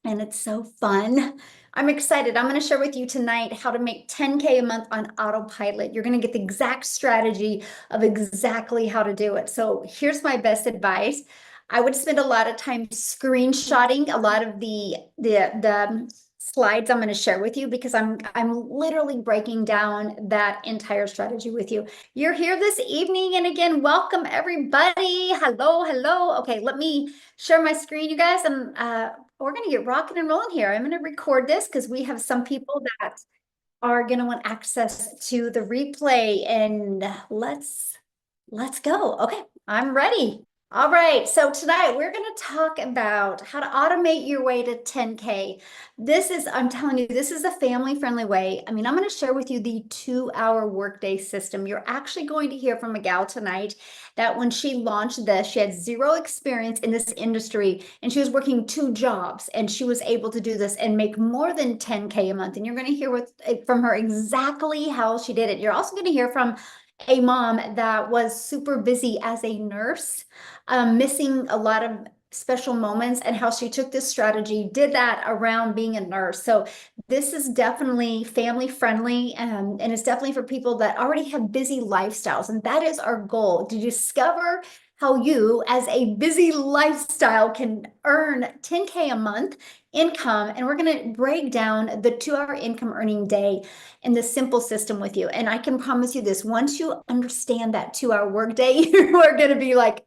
and it's so fun. I'm excited. I'm going to share with you tonight how to make 10K a month on autopilot. You're going to get the exact strategy of exactly how to do it. So here's my best advice. I would spend a lot of time screenshotting a lot of the slides I'm going to share with you because I'm literally breaking down that entire strategy with you. You're here this evening, and again, welcome everybody. Hello, hello. Okay, let me share my screen, you guys, and we're going to get rocking and rolling here. I'm going to record this because we have some people that are going to want access to the replay, and let's go. Okay, I'm ready. All right, so tonight we're going to talk about how to automate your way to 10K. I'm telling you, this is a family-friendly way. I mean, I'm going to share with you the 2-hour workday system. You're actually going to hear from a gal tonight that when she launched this, she had zero experience in this industry and she was working 2 jobs and she was able to do this and make more than 10K a month. And you're going to hear from her exactly how she did it. You're also going to hear from a mom that was super busy as a nurse, missing a lot of special moments, and how she took this strategy, did that around being a nurse. So this is definitely family friendly, and it's definitely for people that already have busy lifestyles. And that is our goal, to discover how you, as a busy lifestyle, can earn 10K a month income. And we're going to break down the 2-hour income earning day in the simple system with you. And I can promise you this, once you understand that 2-hour workday, you are going to be like,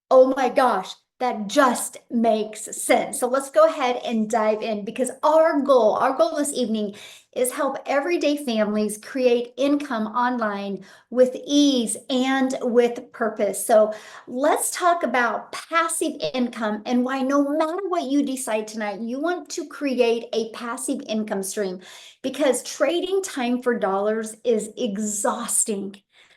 oh my gosh, that just makes sense. So let's go ahead and dive in, because our goal this evening is help everyday families create income online with ease and with purpose. So let's talk about passive income and why no matter what you decide tonight, you want to create a passive income stream, because trading time for dollars is exhausting.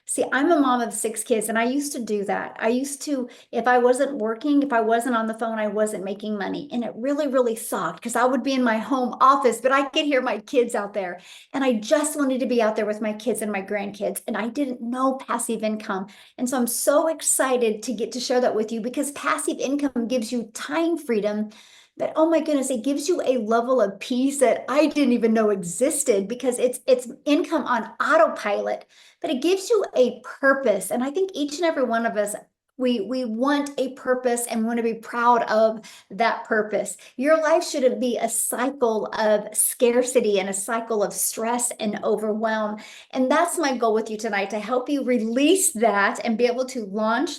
See, I'm a mom of 6 kids, and I used to do that. I used to, if I wasn't working, if I wasn't on the phone, I wasn't making money. And it really, really sucked because I would be in my home office, but I could hear my kids out there. And I just wanted to be out there with my kids and my grandkids. And I didn't know passive income. And so I'm so excited to get to share that with you, because passive income gives you time freedom. But oh my goodness, it gives you a level of peace that I didn't even know existed, because it's income on autopilot, but it gives you a purpose. And I think each and every one of us, we want a purpose and want to be proud of that purpose. Your life shouldn't be a cycle of scarcity and a cycle of stress and overwhelm. And that's my goal with you tonight, to help you release that and be able to launch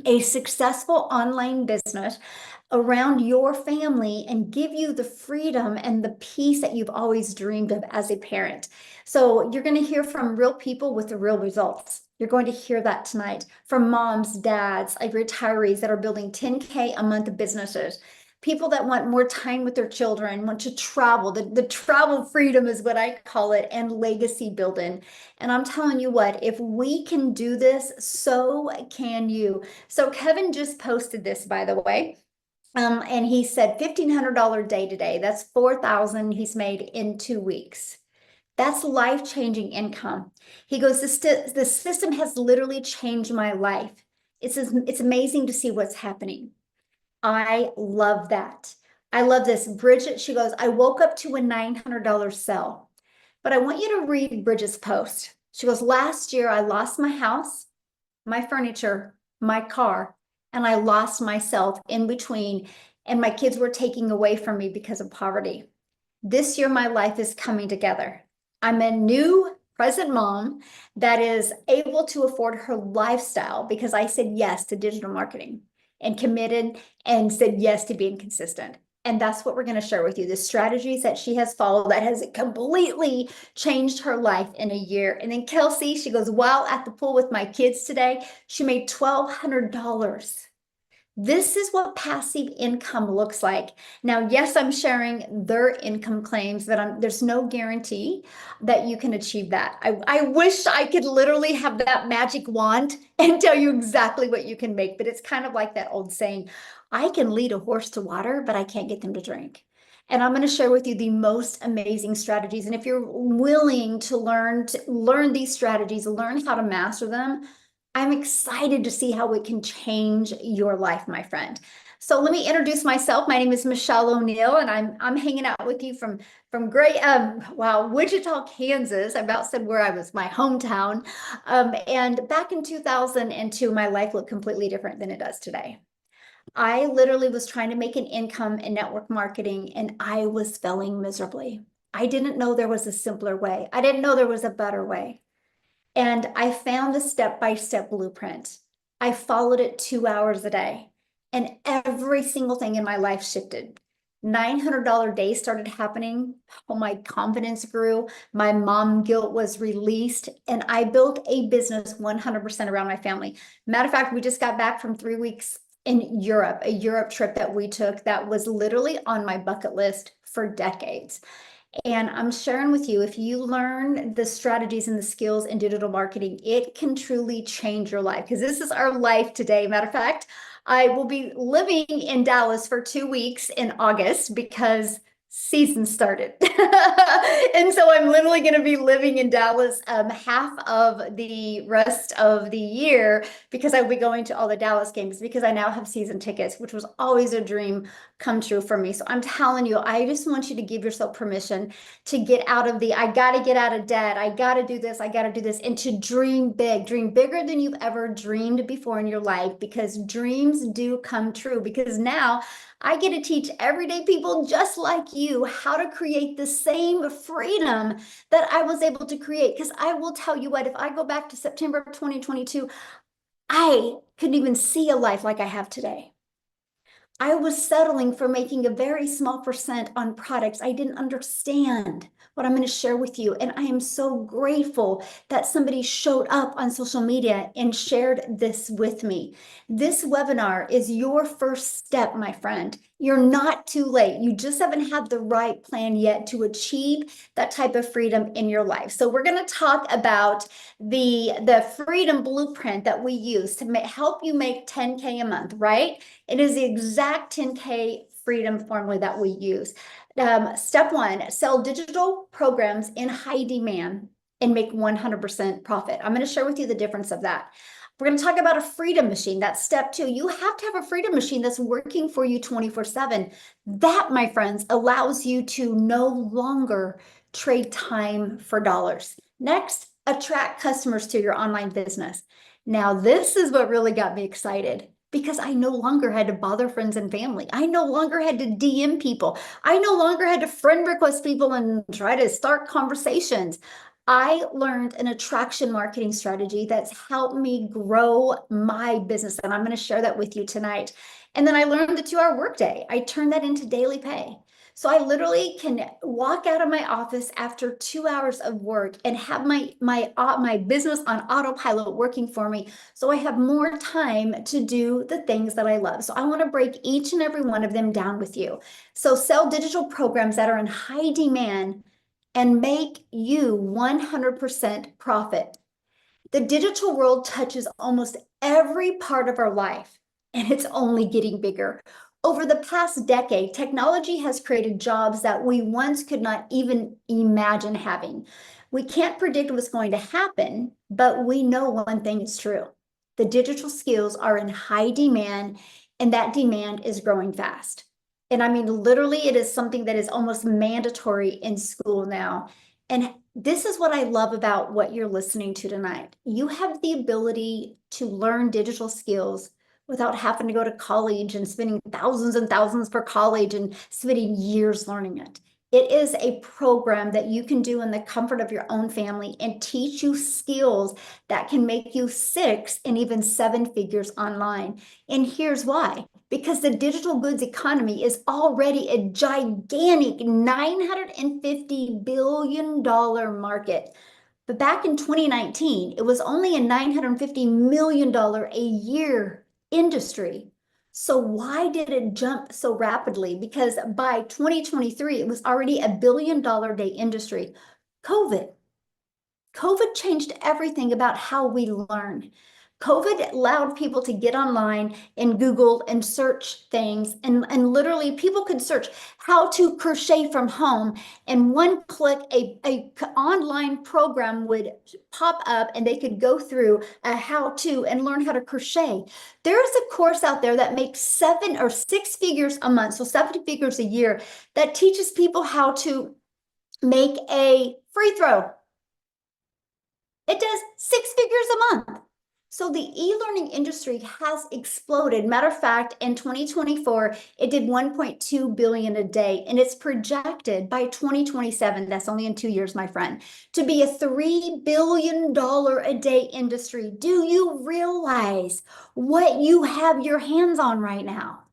a successful online business around your family and give you the freedom and the peace that you've always dreamed of as a parent. So you're going to hear from real people with the real results. You're going to hear that tonight from moms, dads, like retirees that are building 10K a month businesses, people that want more time with their children, want to travel. The travel freedom is what I call it, and legacy building. And I'm telling you what, if we can do this, so can you. So Kevin just posted this, by the way. And he said $1,500 day today. That's 4,000 he's made in 2 weeks. That's life-changing income. He goes, the system has literally changed my life. It's amazing to see what's happening. I love that. I love this. Bridget, she goes, I woke up to a $900 sell. But I want you to read Bridget's post. She goes, last year I lost my house, my furniture, my car, and I lost myself in between, and my kids were taking away from me because of poverty. This year, my life is coming together. I'm a new present mom that is able to afford her lifestyle because I said yes to digital marketing and committed and said yes to being consistent. And that's what we're going to share with you, the strategies that she has followed that has completely changed her life in a year. And then Kelsey, she goes, while at the pool with my kids today, she made $1,200. This is what passive income looks like. Now, yes, I'm sharing their income claims, but there's no guarantee that you can achieve that. I wish I could literally have that magic wand and tell you exactly what you can make, but it's kind of like that old saying, I can lead a horse to water, but I can't get them to drink. And I'm going to share with you the most amazing strategies. And if you're willing to learn these strategies, learn how to master them, I'm excited to see how it can change your life, my friend. So let me introduce myself. My name is Michelle O'Neill, and I'm hanging out with you from great Wichita, Kansas. I about said where I was, my hometown. And back in 2002, my life looked completely different than it does today. I literally was trying to make an income in network marketing, and I was failing miserably. I didn't know there was a simpler way. I didn't know there was a better way. And I found the step-by-step blueprint. I followed it 2 hours a day, and every single thing in my life shifted. $900 days started happening. Oh, my confidence grew. My mom guilt was released, and I built a business 100% around my family. Matter of fact, we just got back from 3 weeks in Europe, a Europe trip that we took that was literally on my bucket list for decades. And I'm sharing with you, if you learn the strategies and the skills in digital marketing, it can truly change your life, because this is our life today. Matter of fact, I will be living in Dallas for 2 weeks in August because season started. And so I'm literally going to be living in Dallas half of the rest of the year, because I'll be going to all the Dallas games, because I now have season tickets, which was always a dream come true for me. So I'm telling you, I just want you to give yourself permission to get out of the, I got to get out of debt, I got to do this, I got to do this, and to dream big, dream bigger than you've ever dreamed before in your life, because dreams do come true. Because now I get to teach everyday people just like you how to create the same freedom that I was able to create. Because I will tell you what, if I go back to September 2022, I couldn't even see a life like I have today. I was settling for making a very small percent on products I didn't understand what I'm going to share with you. And I am so grateful that somebody showed up on social media and shared this with me. This webinar is your first step, my friend. You're not too late. You just haven't had the right plan yet to achieve that type of freedom in your life. So we're going to talk about the freedom blueprint that we use to help you make 10K a month, right? It is the exact 10K freedom formula that we use. Step one, sell digital programs in high demand and make 100% profit. I'm going to share with you the difference of that. We're going to talk about a freedom machine. That's step two. You have to have a freedom machine that's working for you 24/7. That, my friends, allows you to no longer trade time for dollars. Next, attract customers to your online business. Now, this is what really got me excited, because I no longer had to bother friends and family. I no longer had to DM people. I no longer had to friend request people and try to start conversations. I learned an attraction marketing strategy that's helped me grow my business, and I'm going to share that with you tonight. And then I learned the 2-hour workday. I turned that into daily pay. So I literally can walk out of my office after 2 hours of work and have my business on autopilot working for me. So I have more time to do the things that I love. So I want to break each and every one of them down with you. So sell digital programs that are in high demand and make you 100% profit. The digital world touches almost every part of our life, and it's only getting bigger. Over the past decade, technology has created jobs that we once could not even imagine having. We can't predict what's going to happen, but we know one thing is true. The digital skills are in high demand, and that demand is growing fast. And I mean, literally, it is something that is almost mandatory in school now. And this is what I love about what you're listening to tonight. You have the ability to learn digital skills without having to go to college and spending thousands and thousands for college and spending years learning it. It is a program that you can do in the comfort of your own family and teach you skills that can make you 6 and even 7 figures online. And here's why. Because the digital goods economy is already a gigantic $950 billion market. But back in 2019, it was only a $950 million a year industry. So why did it jump so rapidly? Because by 2023, it was already a $1 billion day industry. COVID changed everything about how we learn. COVID allowed people to get online and Google and search things. And literally people could search how to crochet from home. And one click, a online program would pop up and they could go through a how to and learn how to crochet. There's a course out there that makes 7 or 6 figures a month, so 7 figures a year, that teaches people how to make a free throw. It does 6 figures a month. So the e-learning industry has exploded. Matter of fact, in 2024, it did 1.2 billion a day, and it's projected by 2027, that's only in 2 years, my friend, to be a $3 billion a day industry. Do you realize what you have your hands on right now?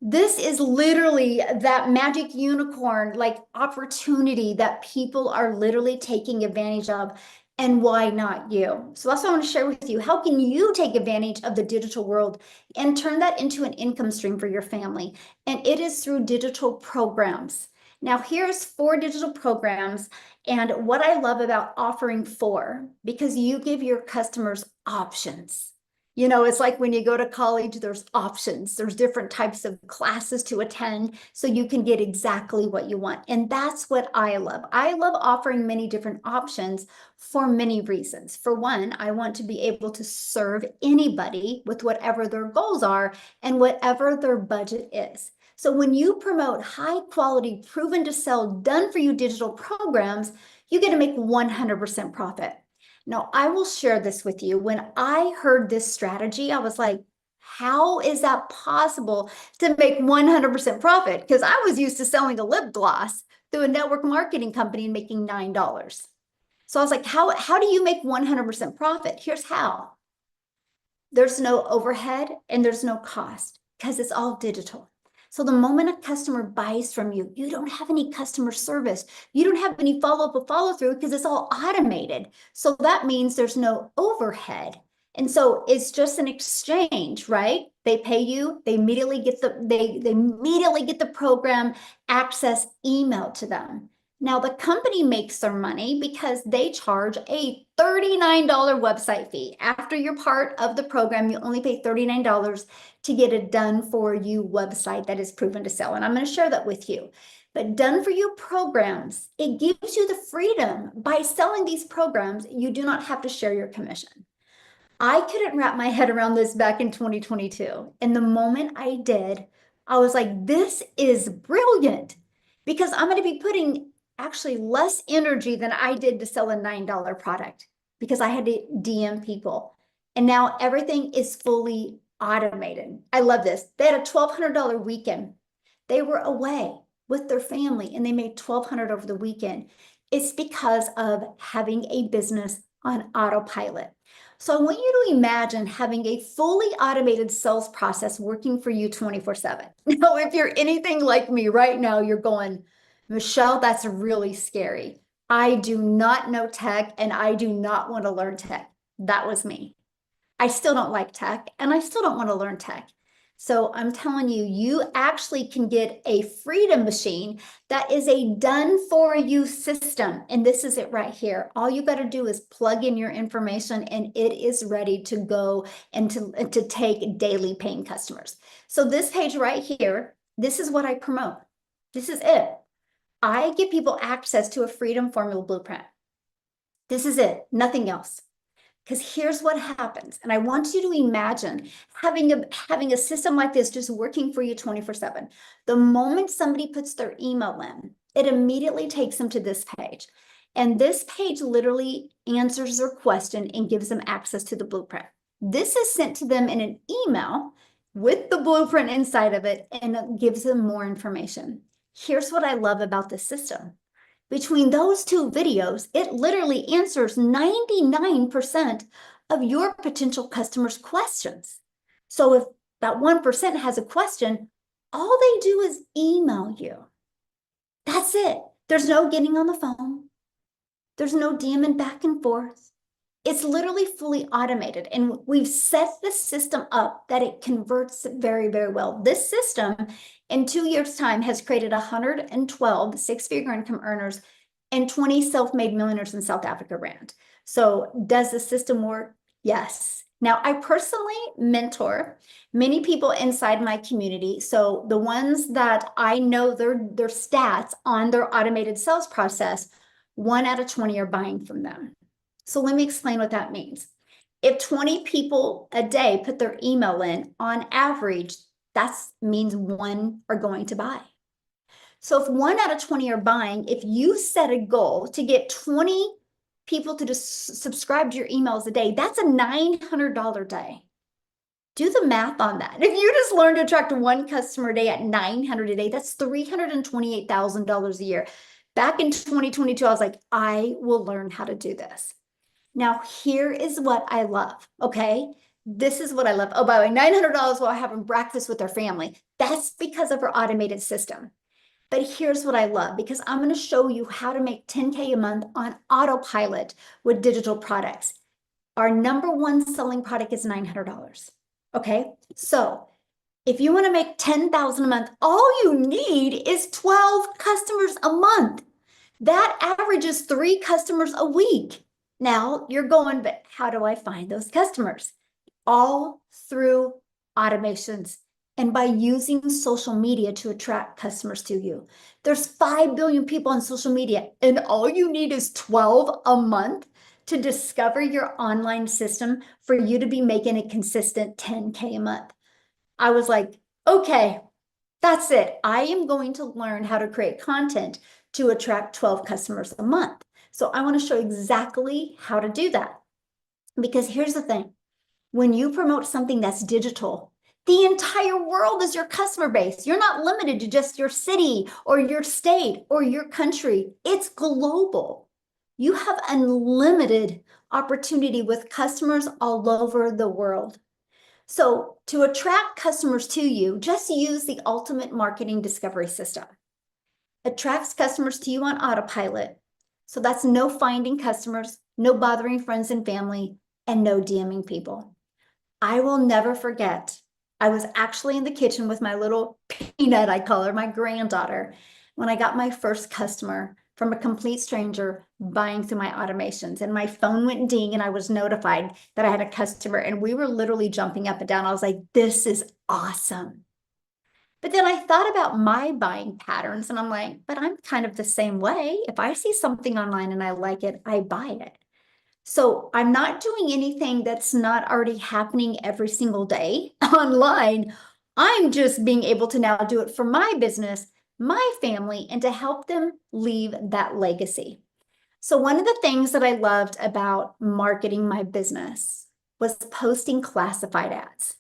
This is literally that magic unicorn, like opportunity that people are literally taking advantage of. And why not you? So that's what I want to share with you. How can you take advantage of the digital world and turn that into an income stream for your family? And it is through digital programs. Now, here's 4 digital programs. And what I love about offering 4, because you give your customers options. You know, it's like when you go to college, there's options. There's different types of classes to attend so you can get exactly what you want. And that's what I love. I love offering many different options for many reasons. For one, I want to be able to serve anybody with whatever their goals are and whatever their budget is. So when you promote high quality, proven to sell, done for you digital programs, you get to make 100% profit. Now, I will share this with you. When I heard this strategy, I was like, how is that possible to make 100% profit? Because I was used to selling a lip gloss through a network marketing company and making $9. So I was like, how do you make 100% profit? Here's how. There's no overhead and there's no cost because it's all digital. So the moment a customer buys from you, you don't have any customer service. You don't have any follow-up or follow-through because it's all automated. So that means there's no overhead. And so it's just an exchange, right? They pay you, they immediately get they immediately get the program access emailed to them. Now the company makes their money because they charge a $39 website fee. After you're part of the program, you only pay $39 to get a done for you website that is proven to sell. And I'm going to share that with you. But done for you programs, it gives you the freedom. By selling these programs, you do not have to share your commission. I couldn't wrap my head around this back in 2022. And the moment I did, I was like, this is brilliant because I'm going to be putting actually less energy than I did to sell a $9 product because I had to DM people. And now everything is fully automated. I love this. They had a $1,200 weekend. They were away with their family and they made $1,200 over the weekend. It's because of having a business on autopilot. So I want you to imagine having a fully automated sales process working for you 24/7. Now, if you're anything like me right now, you're going, Michelle, that's really scary. I do not know tech and I do not want to learn tech. That was me. I still don't like tech and I still don't want to learn tech. So I'm telling you, you actually can get a freedom machine that is a done for you system. And this is it right here. All you got to do is plug in your information and it is ready to go and to take daily paying customers. So this page right here, this is what I promote. This is it. I give people access to a freedom formula blueprint. This is it, nothing else. Because here's what happens. And I want you to imagine having a system like this just working for you 24/7. The moment somebody puts their email in, it immediately takes them to this page. And this page literally answers their question and gives them access to the blueprint. This is sent to them in an email with the blueprint inside of it, and it gives them more information. Here's what I love about this system. Between those 2 videos, it literally answers 99% of your potential customers' questions. So if that 1% has a question, all they do is email you. That's it. There's no getting on the phone. There's no DMing back and forth. It's literally fully automated, and we've set the system up that it converts very, very well. This system in 2 years' time has created 112 6-figure income earners and 20 self-made millionaires in South Africa rand. So does the system work? Yes. Now, I personally mentor many people inside my community. So the ones that I know their stats on their automated sales process, 1 out of 20 are buying from them. So let me explain what that means. If 20 people a day put their email in, on average, that means 1 are going to buy. So if 1 out of 20 are buying, if you set a goal to get 20 people to just subscribe to your emails a day, that's a $900 day. Do the math on that. If you just learn to attract 1 customer a day at $900 a day, that's $328,000 a year. Back in 2022, I was like, I will learn how to do this. Now, here is what I love, okay? This is what I love. Oh, by the way, $900 while having breakfast with their family. That's because of our automated system. But here's what I love, because I'm going to show you how to make 10K a month on autopilot with digital products. Our number 1 selling product is $900. Okay, so if you want to make 10,000 a month, all you need is 12 customers a month. That averages 3 customers a week. Now you're going, but how do I find those customers? All through automations and by using social media to attract customers to you. There's 5 billion people on social media, and all you need is 12 a month to discover your online system for you to be making a consistent 10K a month. I was like, okay, that's it. I am going to learn how to create content to attract 12 customers a month. So I want to show exactly how to do that. Because here's the thing. When you promote something that's digital, the entire world is your customer base. You're not limited to just your city or your state or your country. It's global. You have unlimited opportunity with customers all over the world. So to attract customers to you, just use the ultimate marketing discovery system. Attracts customers to you on autopilot. So that's no finding customers, no bothering friends and family, and no DMing people. I will never forget. I was actually in the kitchen with my little peanut, I call her, my granddaughter, when I got my first customer from a complete stranger buying through my automations. And my phone went ding and I was notified that I had a customer, and we were literally jumping up and down. I was like, this is awesome. But then I thought about my buying patterns and I'm like, but I'm kind of the same way. If I see something online and I like it, I buy it. So I'm not doing anything that's not already happening every single day online. I'm just being able to now do it for my business, my family, and to help them leave that legacy. So one of the things that I loved about marketing my business was posting classified ads.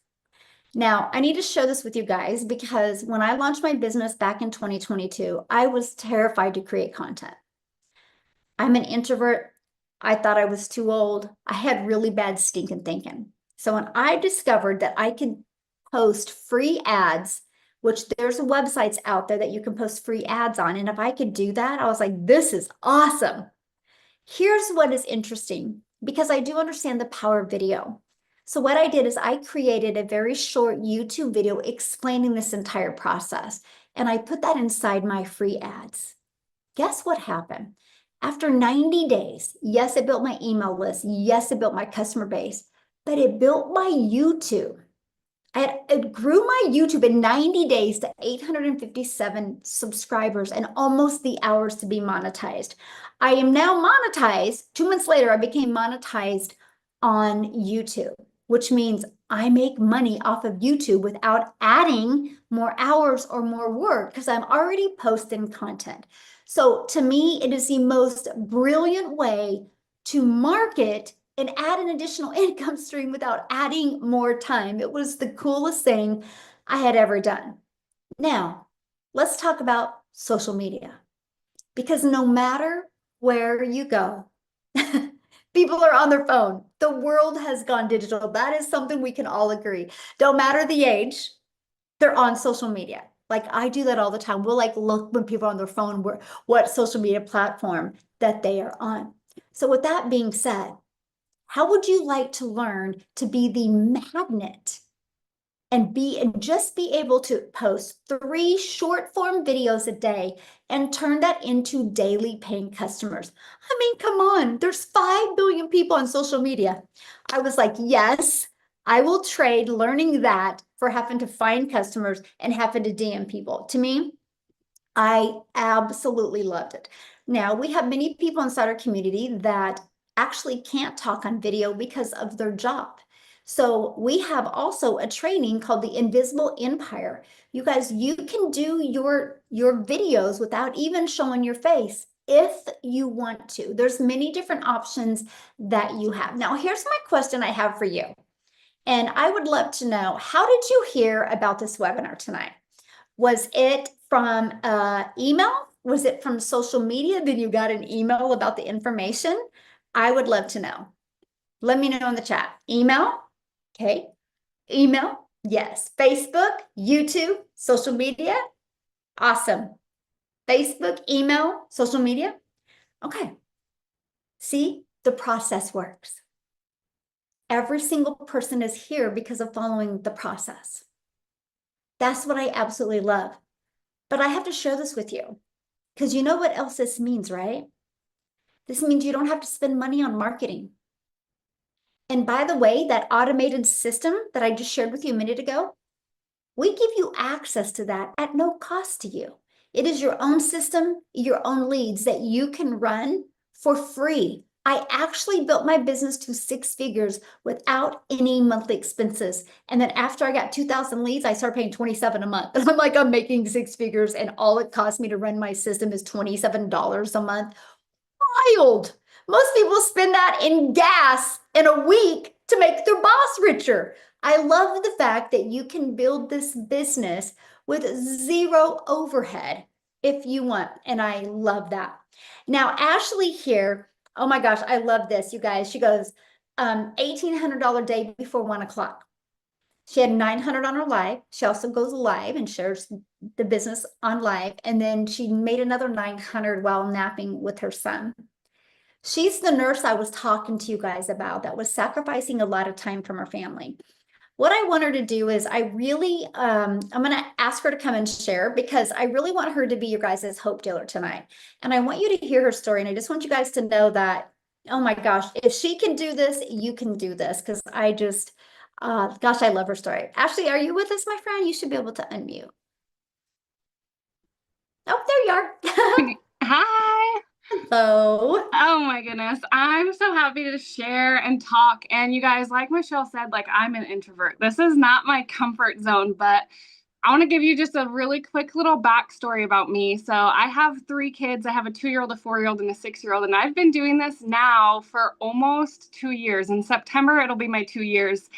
Now, I need to show this with you guys because when I launched my business back in 2022, I was terrified to create content. I'm an introvert. I thought I was too old. I had really bad stinking thinking. So when I discovered that I could post free ads, which there's websites out there that you can post free ads on, and if I could do that, I was like, this is awesome. Here's what is interesting, because I do understand the power of video. So what I did is I created a very short YouTube video explaining this entire process, and I put that inside my free ads. Guess what happened? After 90 days, yes, it built my email list. Yes, it built my customer base, but it built my YouTube. It grew my YouTube in 90 days to 857 subscribers and almost the hours to be monetized. I am now monetized. 2 months later, I became monetized on YouTube, which means I make money off of YouTube without adding more hours or more work because I'm already posting content. So to me, it is the most brilliant way to market and add an additional income stream without adding more time. It was the coolest thing I had ever done. Now, let's talk about social media, because no matter where you go, people are on their phone. The world has gone digital. That is something we can all agree. Don't matter the age, they're on social media. Like I do that all the time. We'll like look when people are on their phone, what social media platform that they are on. So with that being said, how would you like to learn to be the magnet and just be able to post 3 short form videos a day and turn that into daily paying customers? I mean, come on, there's 5 billion people on social media. I was like, yes, I will trade learning that for having to find customers and having to DM people. To me, I absolutely loved it. Now, we have many people inside our community that actually can't talk on video because of their job. So we have also a training called the Invisible Empire. You guys, you can do your videos without even showing your face if you want to. There's many different options that you have. Now, here's my question I have for you. And I would love to know, how did you hear about this webinar tonight? Was it from email? Was it from social media? Then you got an email about the information? I would love to know. Let me know in the chat. Email? Okay. Email? Yes. Facebook, YouTube, social media? Awesome. Facebook, email, social media? Okay. See, the process works. Every single person is here because of following the process. That's what I absolutely love. But I have to share this with you because you know what else this means, right? This means you don't have to spend money on marketing. And by the way, that automated system that I just shared with you a minute ago, we give you access to that at no cost to you. It is your own system, your own leads that you can run for free. I actually built my business to 6 figures without any monthly expenses. And then after I got 2,000 leads, I started paying 27 a month. And I'm like, I'm making 6 figures and all it cost me to run my system is $27 a month. Wild. Most people spend that in gas in a week to make their boss richer. I love the fact that you can build this business with zero overhead if you want. And I love that. Now, Ashley here, oh my gosh, I love this, you guys. She goes, $1,800 day before 1 o'clock. She had 900 on her live. She also goes live and shares the business on live. And then she made another 900 while napping with her son. She's the nurse I was talking to you guys about that was sacrificing a lot of time from her family. What I want her to do is I'm going to ask her to come and share because I really want her to be your guys' hope dealer tonight. And I want you to hear her story. And I just want you guys to know that, oh my gosh, if she can do this, you can do this. Because gosh, I love her story. Ashley, are you with us, my friend? You should be able to unmute. Oh, there you are. Hi. Hello. Oh my goodness. I'm so happy to share and talk. And you guys, like Michelle said, like I'm an introvert. This is not my comfort zone, but I want to give you just a really quick little backstory about me. So I have 3 kids. I have a 2-year-old, a 4-year-old, and a 6-year-old. And I've been doing this now for almost 2 years. In September, it'll be my 2 years.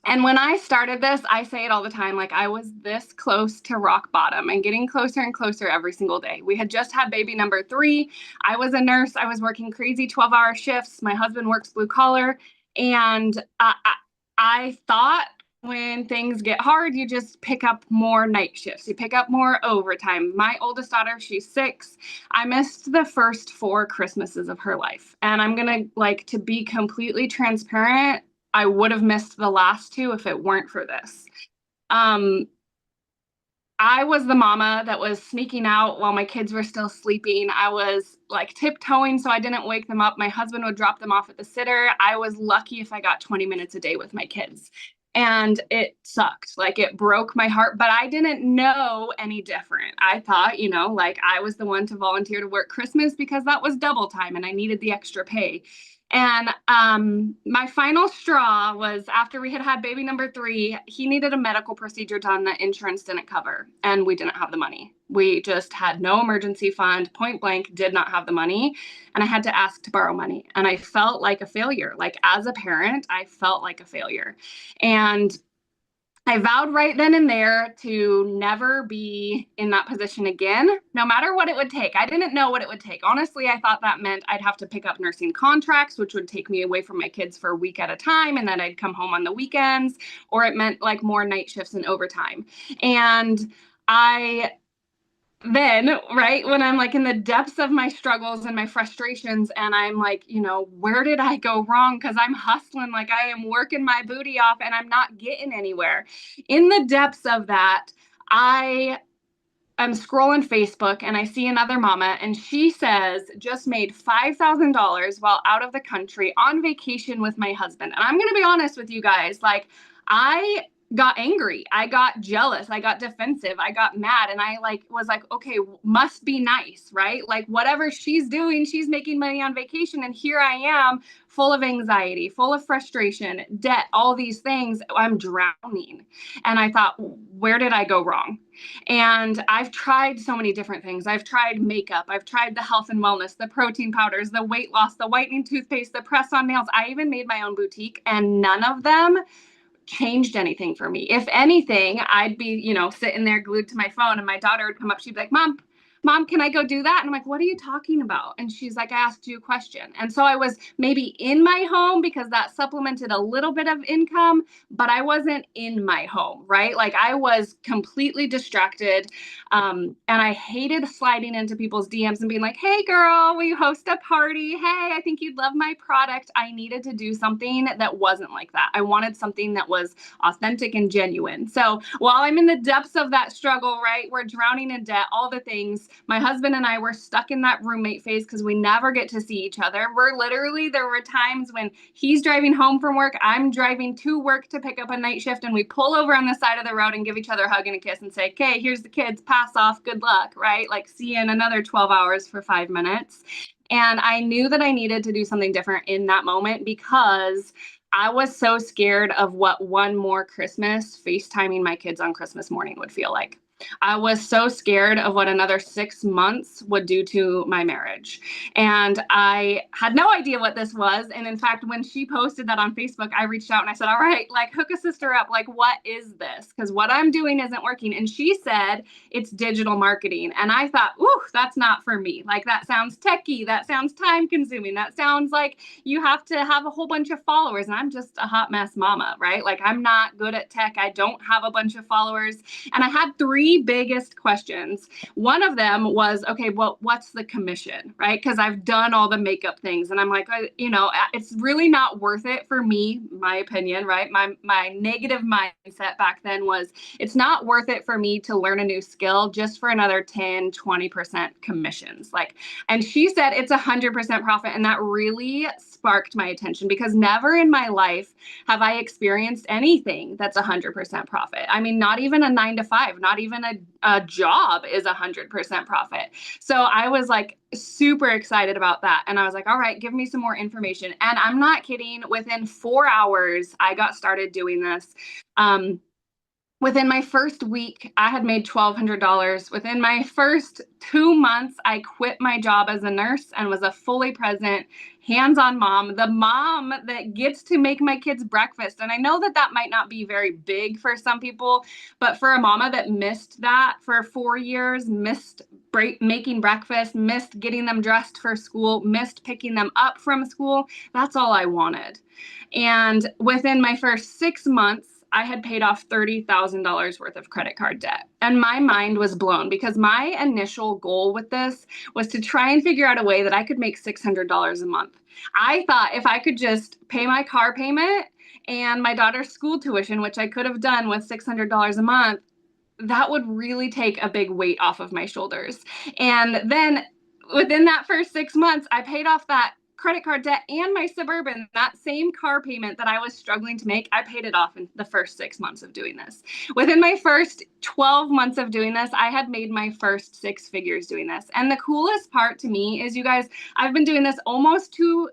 And when I started this, I say it all the time, like I was this close to rock bottom and getting closer and closer every single day. We had just had baby number 3. I was a nurse. I was working crazy 12-hour shifts. My husband works blue collar. And I thought when things get hard, you just pick up more night shifts. You pick up more overtime. My oldest daughter, she's 6. I missed the first 4 Christmases of her life. And I'm going to be completely transparent. I would have missed the last 2 if it weren't for this. I was the mama that was sneaking out while my kids were still sleeping. I was like tiptoeing so I didn't wake them up. My husband would drop them off at the sitter. I was lucky if I got 20 minutes a day with my kids. And it sucked. Like it broke my heart, but I didn't know any different. I thought, like I was the one to volunteer to work Christmas because that was double time and I needed the extra pay. And my final straw was after we had had baby number 3, he needed a medical procedure done that insurance didn't cover, and we didn't have the money. We just had no emergency fund, point blank, did not have the money, and I had to ask to borrow money. And I felt like a failure. Like as a parent, I felt like a failure. And I vowed right then and there to never be in that position again, no matter what it would take. I didn't know what it would take. Honestly, I thought that meant I'd have to pick up nursing contracts, which would take me away from my kids for a week at a time, and then I'd come home on the weekends, or it meant like more night shifts and overtime. And then, right, when I'm like in the depths of my struggles and my frustrations, and I'm like, where did I go wrong? Because I'm hustling, like I am working my booty off and I'm not getting anywhere. In the depths of that, I I'm scrolling Facebook and I see another mama and she says just made $5,000 while out of the country on vacation with my husband. And I'm going to be honest with you guys, like I got angry. I got jealous. I got defensive. I got mad and I like was like, okay, must be nice, right? Like whatever she's doing, she's making money on vacation and here I am full of anxiety, full of frustration, debt, all these things. I'm drowning. And I thought, where did I go wrong? And I've tried so many different things. I've tried makeup. I've tried the health and wellness, the protein powders, the weight loss, the whitening toothpaste, the press on nails. I even made my own boutique and none of them changed anything for me. If anything, I'd be, sitting there glued to my phone and my daughter would come up. She'd be like, Mom, can I go do that? And I'm like, what are you talking about? And she's like, I asked you a question. And so I was maybe in my home because that supplemented a little bit of income, but I wasn't in my home, right? Like I was completely distracted. And I hated sliding into people's DMs and being like, hey girl, will you host a party? Hey, I think you'd love my product. I needed to do something that wasn't like that. I wanted something that was authentic and genuine. So while I'm in the depths of that struggle, right, we're drowning in debt, all the things, my husband and I were stuck in that roommate phase because we never get to see each other. There were times when he's driving home from work, I'm driving to work to pick up a night shift, and we pull over on the side of the road and give each other a hug and a kiss and say, okay, here's the kids, pass off, good luck, right? Like see you in another 12 hours for 5 minutes. And I knew that I needed to do something different in that moment because I was so scared of what one more Christmas FaceTiming my kids on Christmas morning would feel like. I was so scared of what another 6 months would do to my marriage. And I had no idea what this was. And in fact, when she posted that on Facebook, I reached out and I said, all right, like hook a sister up. Like, what is this? Because what I'm doing isn't working. And she said, it's digital marketing. And I thought, ooh, that's not for me. Like that sounds techie. That sounds time consuming. That sounds like you have to have a whole bunch of followers. And I'm just a hot mess mama, right? Like I'm not good at tech. I don't have a bunch of followers. And I had 3 biggest questions. One of them was, okay, well, what's the commission, right? Because I've done all the makeup things and I'm like, it's really not worth it for me, my opinion, right? My negative mindset back then was it's not worth it for me to learn a new skill just for another 10, 20% commissions. And she said it's 100% profit. And that really sparked my attention because never in my life have I experienced anything that's 100% profit. I mean, not even a 9 to 5, not even a job is 100% profit. So I was like super excited about that. And I was like, all right, give me some more information. And I'm not kidding. Within 4 hours, I got started doing this. Within my first week, I had made $1,200. Within my first 2 months, I quit my job as a nurse and was a fully present, hands-on mom, the mom that gets to make my kids breakfast. And I know that that might not be very big for some people, but for a mama that missed that for 4 years, missed making breakfast, missed getting them dressed for school, missed picking them up from school, that's all I wanted. And within my first 6 months, I had paid off $30,000 worth of credit card debt. And my mind was blown because my initial goal with this was to try and figure out a way that I could make $600 a month. I thought if I could just pay my car payment and my daughter's school tuition, which I could have done with $600 a month, that would really take a big weight off of my shoulders. And then within that first 6 months, I paid off that credit card debt and my Suburban, that same car payment that I was struggling to make, I paid it off in the first 6 months of doing this. Within my first 12 months of doing this, I had made my first 6 figures doing this. And the coolest part to me is, you guys, I've been doing this almost 2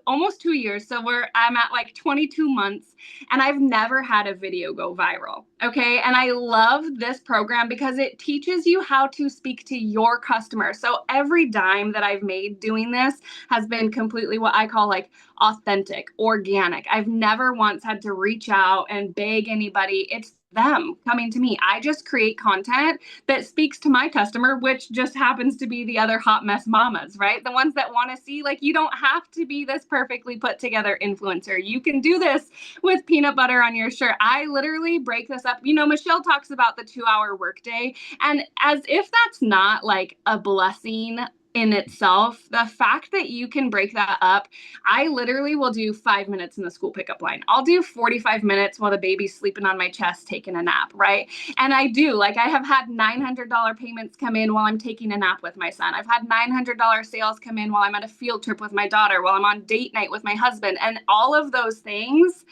years. So I'm at like 22 months and I've never had a video go viral. Okay. And I love this program because it teaches you how to speak to your customer. So every dime that I've made doing this has been completely what I call like authentic, organic. I've never once had to reach out and beg anybody. It's them coming to me. I just create content that speaks to my customer, which just happens to be the other hot mess mamas, right? The ones that want to see, like, you don't have to be this perfectly put together influencer. You can do this with peanut butter on your shirt. I literally break this up. Michelle talks about the 2-hour workday, and as if that's not like a blessing in itself, the fact that you can break that up, I literally will do 5 minutes in the school pickup line. I'll do 45 minutes while the baby's sleeping on my chest, taking a nap, right? And I do, like, I have had $900 payments come in while I'm taking a nap with my son. I've had $900 sales come in while I'm at a field trip with my daughter, while I'm on date night with my husband. And all of those things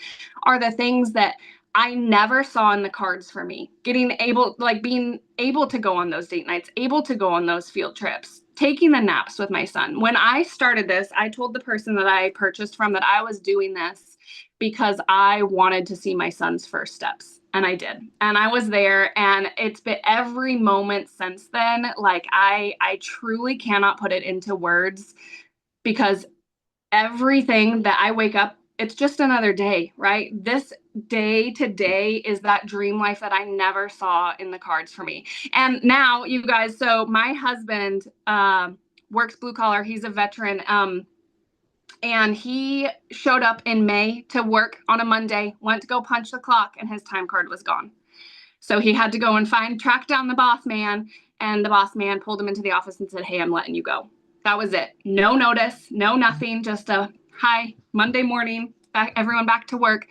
are the things that I never saw in the cards for me. Being able to go on those date nights, able to go on those field trips, taking the naps with my son. When I started this, I told the person that I purchased from that I was doing this because I wanted to see my son's first steps. And I did. And I was there, and it's been every moment since then. Like, I truly cannot put it into words, because everything that I wake up, it's just another day, right? This day to day is that dream life that I never saw in the cards for me. And now, you guys, so my husband works blue collar. He's a veteran. And he showed up in May to work on a Monday, went to go punch the clock, and his time card was gone. So he had to go and track down the boss man, and the boss man pulled him into the office and said, "Hey, I'm letting you go." That was it. No notice, no nothing, just a hi, Monday morning, everyone back to work.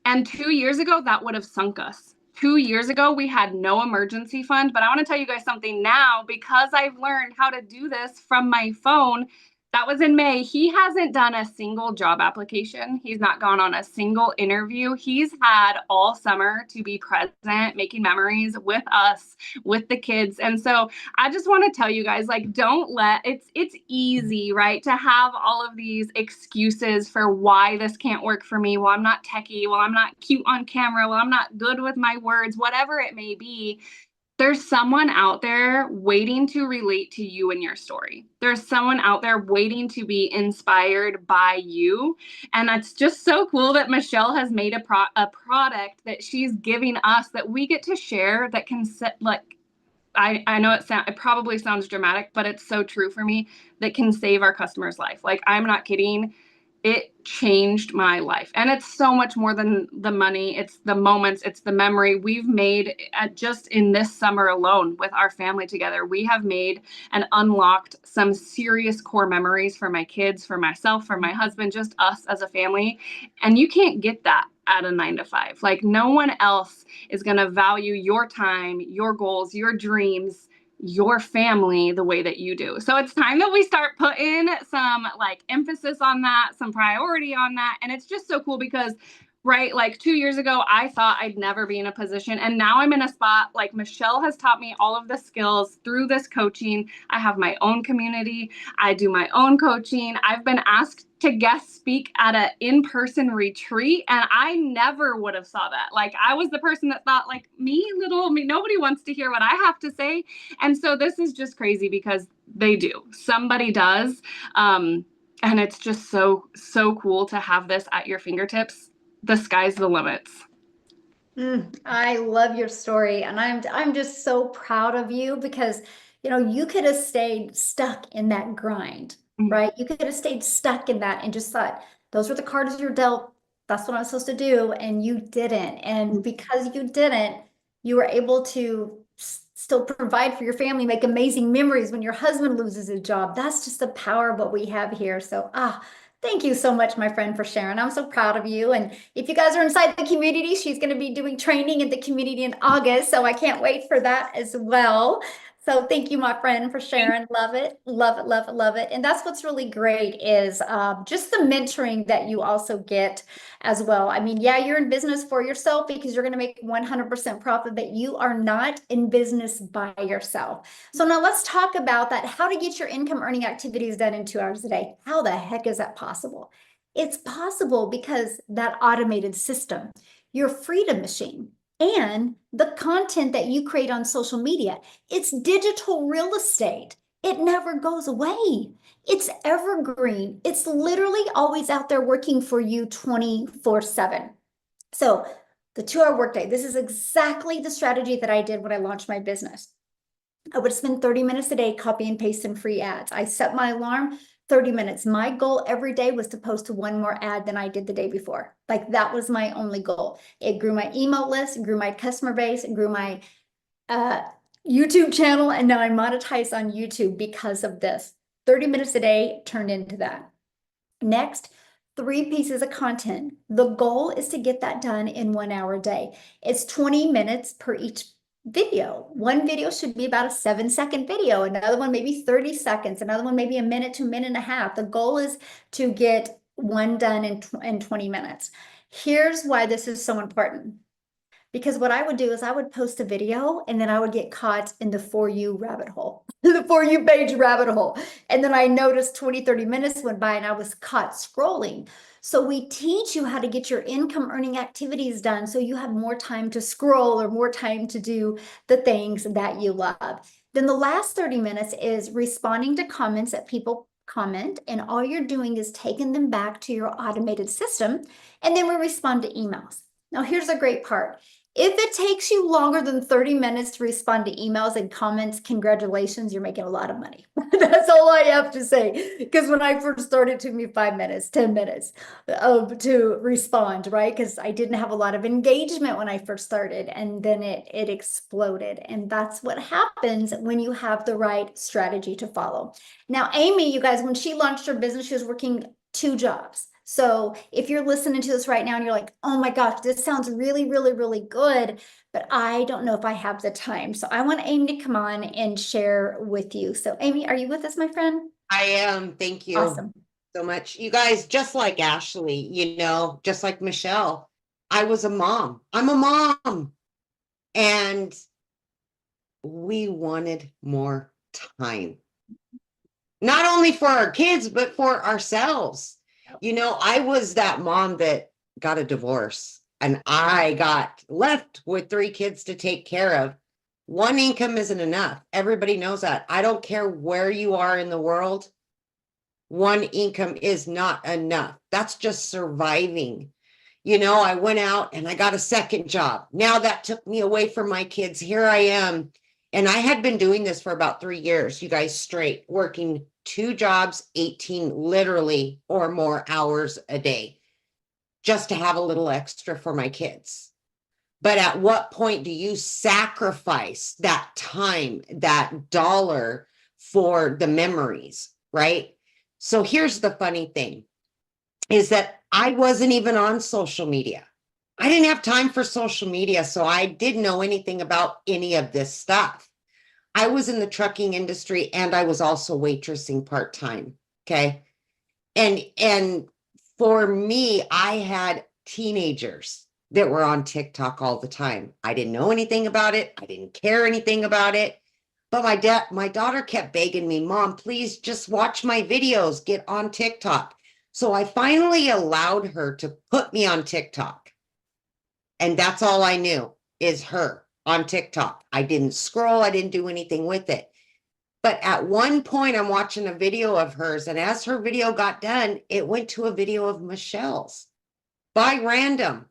And 2 years ago, that would have sunk us. 2 years ago, we had no emergency fund. But I want to tell you guys something now, because I've learned how to do this from my phone. That was in May. He hasn't done a single job application. He's not gone on a single interview. He's had all summer to be present, making memories with us, with the kids. And so I just want to tell you guys, like, don't let it's easy, right, to have all of these excuses for why this can't work for me. Well, I'm not techie. Well, I'm not cute on camera. Well, I'm not good with my words, whatever it may be. There's someone out there waiting to relate to you and your story. There's someone out there waiting to be inspired by you. And it's just so cool that Michelle has made a product that she's giving us that we get to share, that can sit, like, I know it probably sounds dramatic, but it's so true for me, that can save our customer's life. Like, I'm not kidding. It changed my life. And it's so much more than the money. It's the moments, it's the memory we've made just in this summer alone with our family together. We have made and unlocked some serious core memories for my kids, for myself, for my husband, just us as a family. And you can't get that at a 9 to 5. Like, no one else is going to value your time, your goals, your dreams, your family the way that you do. So it's time that we start putting some, like, emphasis on that, some priority on that. And it's just so cool because, right, like 2 years ago, I thought I'd never be in a position. And now I'm in a spot, like, Michelle has taught me all of the skills through this coaching. I have my own community. I do my own coaching. I've been asked to guest speak at an in-person retreat, and I never would have saw that. Like, I was the person that thought, like, little me, nobody wants to hear what I have to say. And so this is just crazy because they do. Somebody does. And it's just so cool to have this at your fingertips. The sky's the limits. I love your story, and I'm just so proud of you because, you could have stayed stuck in that grind, right? You could have stayed stuck in that and just thought, those were the cards you're dealt. That's what I'm supposed to do. And you didn't. And because you didn't, you were able to still provide for your family, make amazing memories when your husband loses his job. That's just the power of what we have here. So, thank you so much, my friend, for sharing. I'm so proud of you. And if you guys are inside the community, she's going to be doing training in the community in August. So I can't wait for that as well. So thank you, my friend, for sharing. Love it. Love it. Love it. Love it. And that's what's really great is just the mentoring that you also get as well. I mean, yeah, you're in business for yourself because you're going to make 100% profit, but you are not in business by yourself. So now let's talk about that. How to get your income earning activities done in 2 hours a day. How the heck is that possible? It's possible because that automated system, your freedom machine, and the content that you create on social media. It's digital real estate. It never goes away. It's evergreen. It's literally always out there working for you 24/7. So the 2-hour workday, this is exactly the strategy that I did when I launched my business. I would spend 30 minutes a day copy and pasting free ads. I set my alarm 30 minutes. My goal every day was to post one more ad than I did the day before. Like, that was my only goal. It grew my email list, it grew my customer base, it grew my YouTube channel, and now I monetize on YouTube because of this. 30 minutes a day turned into that. Next, 3 pieces of content. The goal is to get that done in 1 hour a day. It's 20 minutes per each video. One video should be about a 7-second video, another one maybe 30 seconds, another one maybe a minute to a minute and a half. The goal is to get one done in 20 minutes. Here's why this is so important. Because what I would do is I would post a video and then I would get caught in the For You rabbit hole, the For You page rabbit hole. And then I noticed 20, 30 minutes went by and I was caught scrolling. So we teach you how to get your income earning activities done so you have more time to scroll or more time to do the things that you love. Then the last 30 minutes is responding to comments that people comment, and all you're doing is taking them back to your automated system, and then we respond to emails. Now, here's a great part. If it takes you longer than 30 minutes to respond to emails and comments, congratulations, you're making a lot of money. That's all I have to say. Because when I first started, it took me 5 minutes, 10 minutes to respond, right? Because I didn't have a lot of engagement when I first started, and then it exploded. And that's what happens when you have the right strategy to follow. Now, Amy, you guys, when she launched her business, she was working 2 jobs. So if you're listening to this right now and you're like, oh my gosh, this sounds really, really, really good, but I don't know if I have the time. So I want Amy to come on and share with you. So Amy, are you with us, my friend? I am. Thank you Awesome. so much. You guys, just like Ashley, just like Michelle, I was a mom. I'm a mom. And we wanted more time. Not only for our kids, but for ourselves. I was that mom that got a divorce and I got left with 3 kids to take care of. One income isn't enough. Everybody knows that. I don't care where you are in the world. One income is not enough. That's just surviving. I went out and I got a second job. Now that took me away from my kids. Here I am. And I had been doing this for about 3 years, you guys, straight, working 2 jobs, 18 literally or more hours a day, just to have a little extra for my kids. But at what point do you sacrifice that time, that dollar for the memories, right? So here's the funny thing, is that I wasn't even on social media. I didn't have time for social media, so I didn't know anything about any of this stuff. I was in the trucking industry and I was also waitressing part-time, okay? And for me, I had teenagers that were on TikTok all the time. I didn't know anything about it. I didn't care anything about it. But my daughter kept begging me, Mom, please just watch my videos, get on TikTok. So I finally allowed her to put me on TikTok. And that's all I knew is her on TikTok. I didn't scroll. I didn't do anything with it. But at one point, I'm watching a video of hers. And as her video got done, it went to a video of Michelle's by random.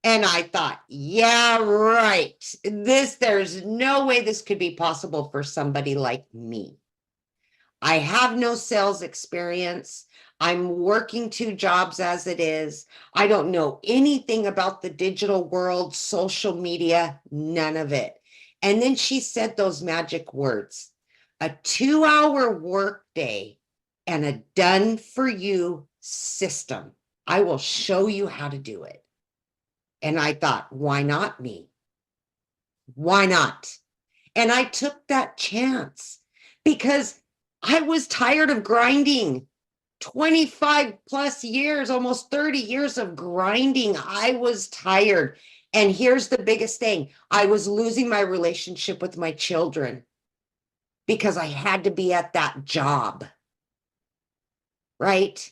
And I thought, yeah, right. There's no way this could be possible for somebody like me. I have no sales experience. I'm working 2 jobs as it is. I don't know anything about the digital world, social media, none of it. And then she said those magic words, a 2-hour workday and a done for you system. I will show you how to do it. And I thought, why not me? Why not? And I took that chance because I was tired of grinding. 25 plus years, almost 30 years of grinding. I was tired. And here's the biggest thing. I was losing my relationship with my children because I had to be at that job. Right?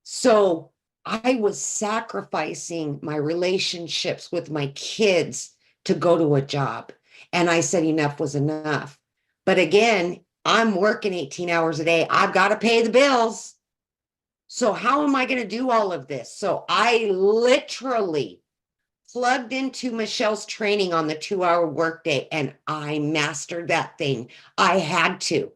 So I was sacrificing my relationships with my kids to go to a job. And I said enough was enough. But again, I'm working 18 hours a day. I've got to pay the bills. So how am I going to do all of this? So I literally plugged into Michelle's training on the 2-hour workday and I mastered that thing. I had to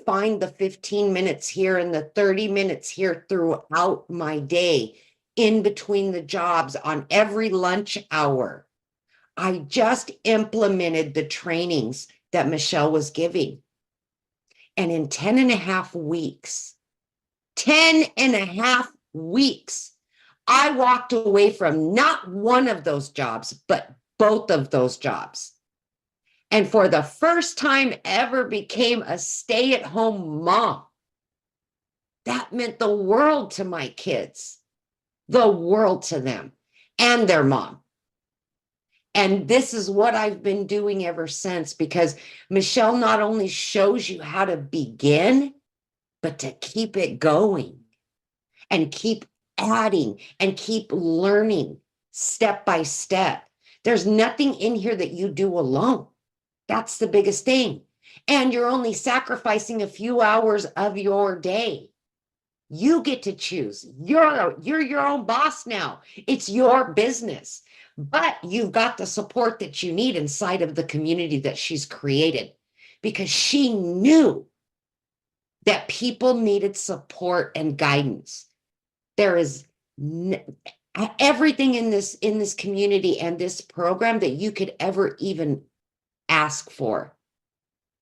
find the 15 minutes here and the 30 minutes here throughout my day, in between the jobs, on every lunch hour. I just implemented the trainings that Michelle was giving. And in 10 and a half weeks, 10 and a half weeks, I walked away from not one of those jobs, but both of those jobs. And for the first time ever became a stay-at-home mom. That meant the world to my kids, the world to them and their mom. And this is what I've been doing ever since, because Michelle not only shows you how to begin, but to keep it going and keep adding and keep learning step by step. There's nothing in here that you do alone. That's the biggest thing. And you're only sacrificing a few hours of your day. You get to choose. You're your own boss now. It's your business. But you've got the support that you need inside of the community that she's created, because she knew that people needed support and guidance. There is everything in this community and this program that you could ever even ask for,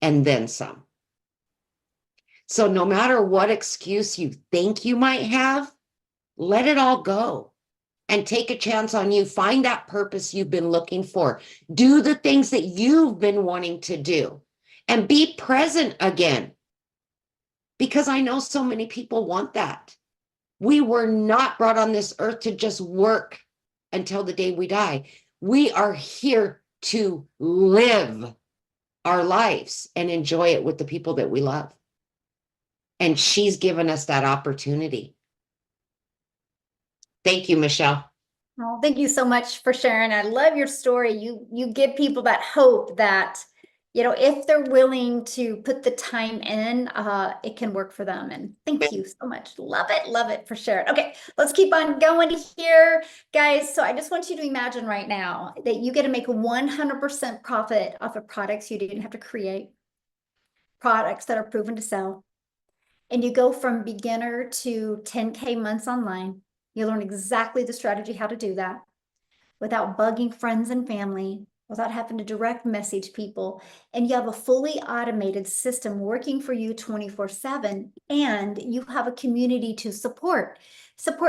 and then some. So no matter what excuse you think you might have, let it all go and take a chance on you. Find that purpose you've been looking for. Do the things that you've been wanting to do and be present again. Because I know so many people want that. We were not brought on this earth to just work until the day we die. We are here to live our lives and enjoy it with the people that we love. And she's given us that opportunity. Thank you, Michelle. Oh, thank you so much for sharing. I love your story. You give people that hope that, you know, if they're willing to put the time in, it can work for them. And thank you so much. Love it for sharing. Okay, let's keep on going here, guys. So I just want you to imagine right now that you get to make 100% profit off of products you didn't have to create, products that are proven to sell. And you go from beginner to 10K months online. You learn exactly the strategy how to do that without bugging friends and family, without having to direct message people. And you have a fully automated system working for you 24/7, and you have a community to support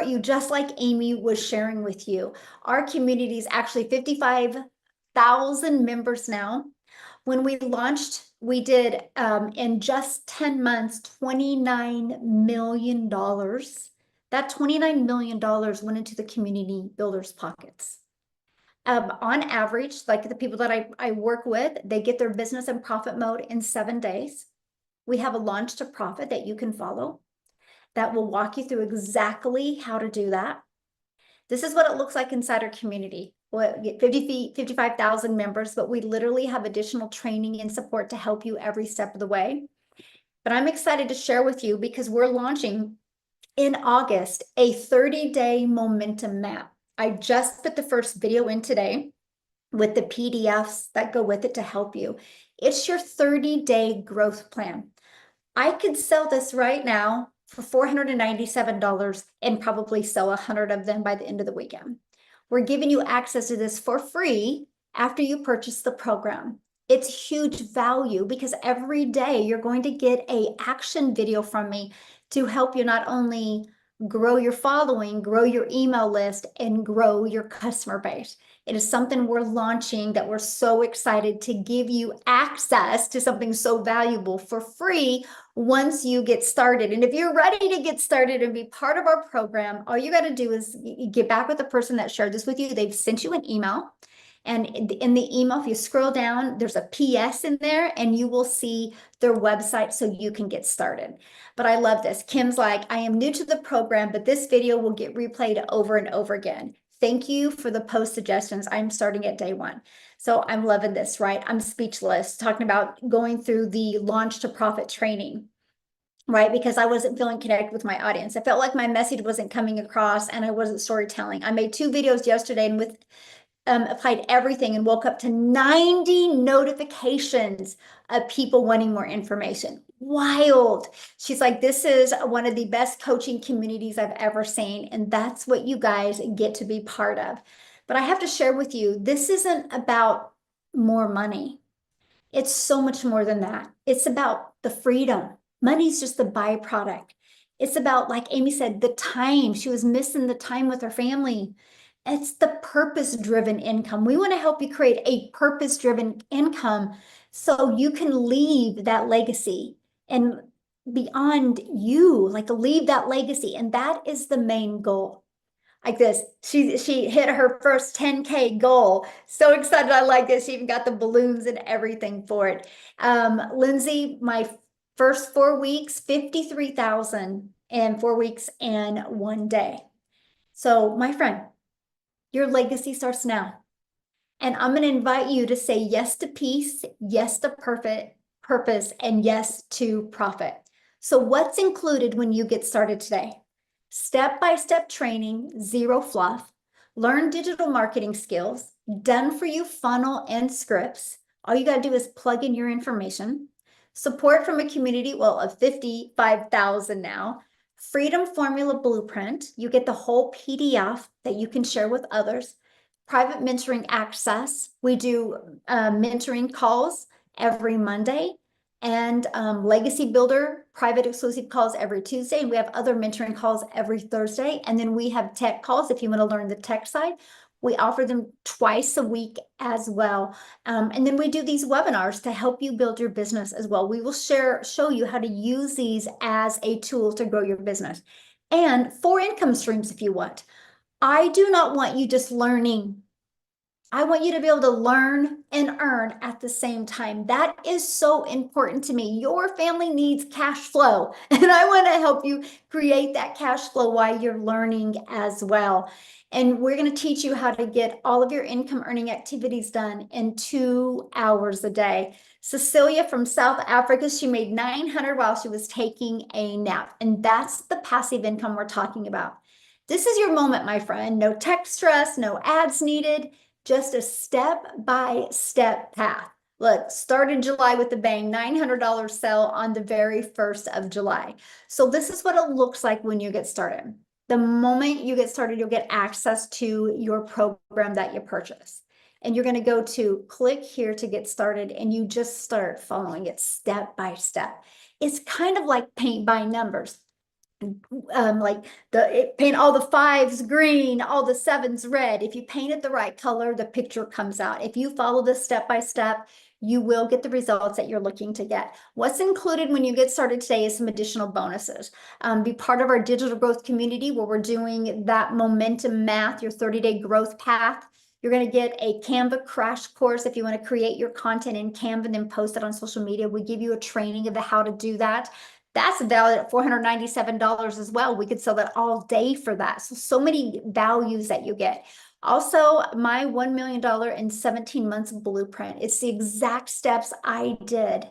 you, just like Amy was sharing with you. Our community is actually 55,000 members now. When we launched, we did in just 10 months, $29 million. That $29 million went into the community builders' pockets. On average, like the people that I work with, they get their business in profit mode in 7 days. We have a launch to profit that you can follow that will walk you through exactly how to do that. This is what it looks like inside our community. We'll get 55,000 members, but we literally have additional training and support to help you every step of the way. But I'm excited to share with you, because we're launching in August a 30-day momentum map. I just put the first video in today with the PDFs that go with it to help you. It's your 30-day growth plan. I could sell this right now for $497 and probably sell 100 of them by the end of the weekend. We're giving you access to this for free after you purchase the program. It's huge value, because every day you're going to get an action video from me to help you not only grow your following, grow your email list, and grow your customer base. It is something we're launching that we're so excited to give you access to, something so valuable for free once you get started. And if you're ready to get started and be part of our program, all you got to do is get back with the person that shared this with you. They've sent you an email. And in the email, if you scroll down, there's a PS in there, and you will see their website so you can get started. But I love this. Kim's like, I am new to the program, but this video will get replayed over and over again. Thank you for the post suggestions. I'm starting at day 1. So I'm loving this, right? I'm speechless talking about going through the launch to profit training, right? Because I wasn't feeling connected with my audience. I felt like my message wasn't coming across, and I wasn't storytelling. I made 2 videos yesterday, and with applied everything, and woke up to 90 notifications of people wanting more information. Wild. She's like, this is one of the best coaching communities I've ever seen. And that's what you guys get to be part of. But I have to share with you, this isn't about more money. It's so much more than that. It's about the freedom. Money's just the byproduct. It's about, like Amy said, the time. She was missing the time with her family. It's the purpose-driven income. We want to help you create a purpose-driven income so you can leave that legacy and beyond you, like leave that legacy. And that is the main goal. Like this, she hit her first 10K goal. So excited. I like this. She even got the balloons and everything for it. Lindsay, my first 4 weeks, 53,000 in 4 weeks and 1 day. So my friend, your legacy starts now. And I'm going to invite you to say yes to peace, yes to perfect purpose, and yes to profit. So what's included when you get started today? Step-by-step training, zero fluff, learn digital marketing skills, done for you funnel and scripts. All you got to do is plug in your information. Support from a community, well, of 55,000 now. Freedom Formula Blueprint. You get the whole PDF that you can share with others. Private mentoring access. We do mentoring calls every Monday, and Legacy Builder private exclusive calls every Tuesday. And we have other mentoring calls every Thursday. And then we have tech calls if you want to learn the tech side. We offer them twice a week as well. And then we do these webinars to help you build your business as well. We will show you how to use these as a tool to grow your business. And 4 income streams if you want. I do not want you just learning. I want you to be able to learn and earn at the same time. That is so important to me. Your family needs cash flow, and I want to help you create that cash flow while you're learning as well. And we're going to teach you how to get all of your income earning activities done in 2 hours a day. Cecilia from South Africa, she made $900 while she was taking a nap. And that's the passive income we're talking about. This is your moment, my friend. No tech stress, no ads needed. Just a step-by-step path. Look, start in July with a bang, $900 sale on the very 1st of July. So this is what it looks like when you get started. The moment you get started, you'll get access to your program that you purchase. And you're going to go to click here to get started, and you just start following it step by step. It's kind of like paint by numbers. Paint all the 5s green, all the 7s red. If you paint it the right color, the picture comes out. If you follow this step by step, you will get the results that you're looking to get. What's included when you get started today is some additional bonuses. Be part of our digital growth community where we're doing that momentum math, your 30-day growth path. You're going to get a Canva crash course if you want to create your content in Canva and then post it on social media. We give you a training of how to do that. That's valued at $497 as well. We could sell that all day for that. So many values that you get. Also, my $1 million in 17 months blueprint. It's the exact steps I did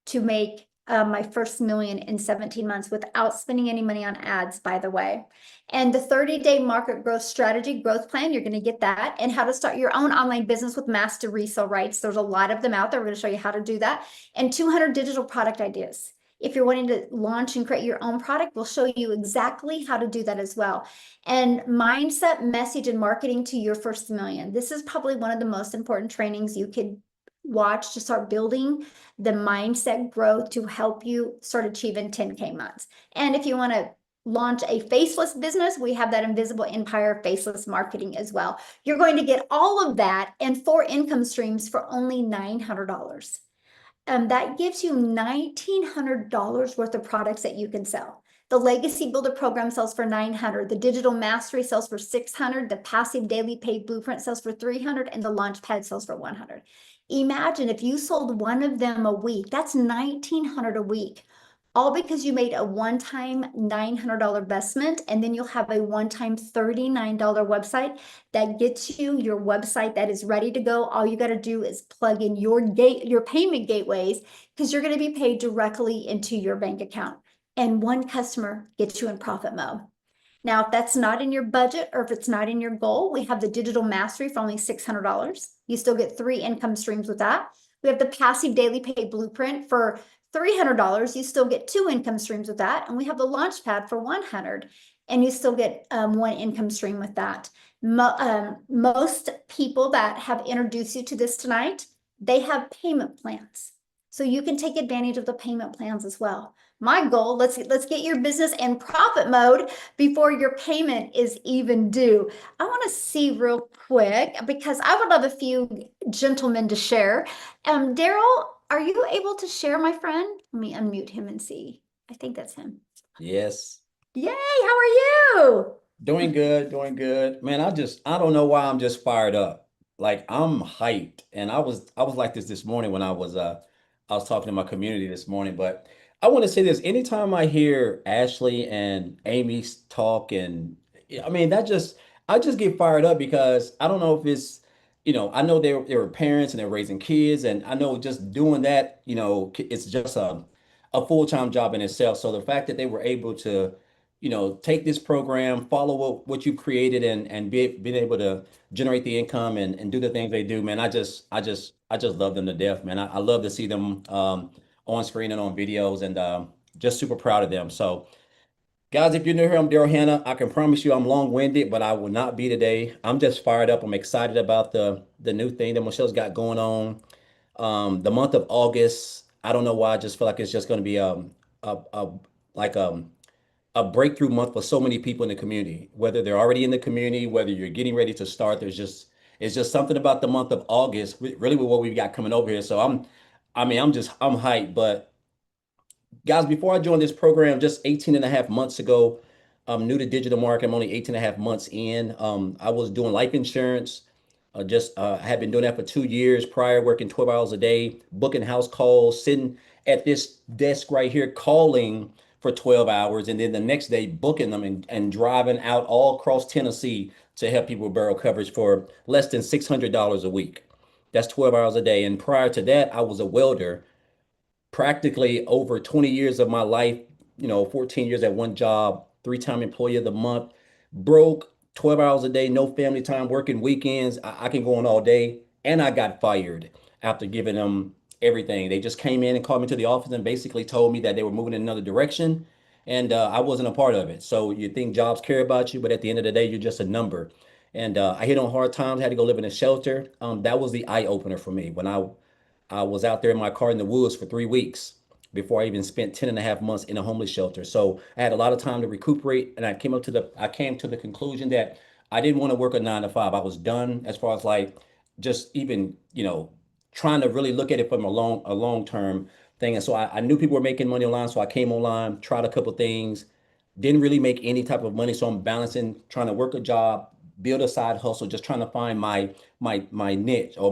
to make my first million in 17 months without spending any money on ads, by the way. And the 30-day market growth strategy growth plan, you're going to get that. And how to start your own online business with master resale rights. There's a lot of them out there. We're going to show you how to do that. And 200 digital product ideas. If you're wanting to launch and create your own product, we'll show you exactly how to do that as well. And mindset, message, and marketing to your first million. This is probably one of the most important trainings you could watch to start building the mindset growth to help you start achieving 10K months. And if you want to launch a faceless business, we have that Invisible Empire faceless marketing as well. You're going to get all of that and 4 income streams for only $900. That gives you $1,900 worth of products that you can sell. The Legacy Builder program sells for $900. The Digital Mastery sells for $600. The Passive Daily Pay Blueprint sells for $300. And the Launchpad sells for $100. Imagine if you sold one of them a week. That's $1,900 a week. All because you made a one-time $900 investment, and then you'll have a one-time $39 website that gets you your website that is ready to go. All you got to do is plug in your payment gateways, because you're going to be paid directly into your bank account. And one customer gets you in profit mode. Now, if that's not in your budget or if it's not in your goal, we have the Digital Mastery for only $600. You still get 3 income streams with that. We have the Passive Daily Pay Blueprint for $300. You still get 2 income streams with that. And we have the Launchpad for $100, and you still get 1 income stream with that. Most people that have introduced you to this tonight, they have payment plans. so you can take advantage of the payment plans as well. My goal, let's get your business in profit mode before your payment is even due. I want to see real quick because I would love a few gentlemen to share. Daryl, are you able to share, my friend? Let me unmute him and see. I think that's him. Yes. Yay, how are you? Doing good, doing good. Man, I don't know why I'm just fired up. Like I'm hyped. And I was like this morning when I was talking to my community this morning, but I want to say this, anytime I hear Ashley and Amy's talk and yeah, I mean I just get fired up because I don't know if it's I know they were parents and they're raising kids and I know just doing that, it's just a full-time job in itself. So the fact that they were able to take this program, follow what you created and being able to generate the income and do the things they do, man. I just love them to death, man. I love to see them on screen and on videos and just super proud of them. So guys, if you're new here, I'm Daryl Hannah. I can promise you I'm long-winded, but I will not be today. I'm just fired up. I'm excited about the new thing that Michelle's got going on. The month of August, I don't know why, I just feel like it's just going to be a like a breakthrough month for so many people in the community, whether they're already in the community, whether you're getting ready to start. It's just something about the month of August, really with what we've got coming over here. So I'm hyped. But guys, before I joined this program just 18 and a half months ago, I'm new to digital marketing. I'm only 18 and a half months in. I was doing life insurance. I had been doing that for 2 years prior, working 12 hours a day, booking house calls, sitting at this desk right here, calling for 12 hours, and then the next day booking them and driving out all across Tennessee to help people with borough coverage for less than $600 a week. That's 12 hours a day. And prior to that, I was a welder practically over 20 years of my life, 14 years at one job, three-time employee of the month, broke 12 hours a day, no family time, working weekends. I can go on all day. And I got fired after giving them everything. They just came in and called me to the office and basically told me that they were moving in another direction. And I wasn't a part of it. So you think jobs care about you, but at the end of the day, you're just a number. And I hit on hard times, had to go live in a shelter. That was the eye opener for me when I was out there in my car in the woods for 3 weeks before I even spent 10 and a half months in a homeless shelter. So I had a lot of time to recuperate. And I came to the conclusion that I didn't want to work a 9 to 5. I was done as far as like just even, trying to really look at it from a long term thing. And so I knew people were making money online. So I came online, tried a couple things, didn't really make any type of money. So I'm balancing, trying to work a job, build a side hustle, just trying to find my niche or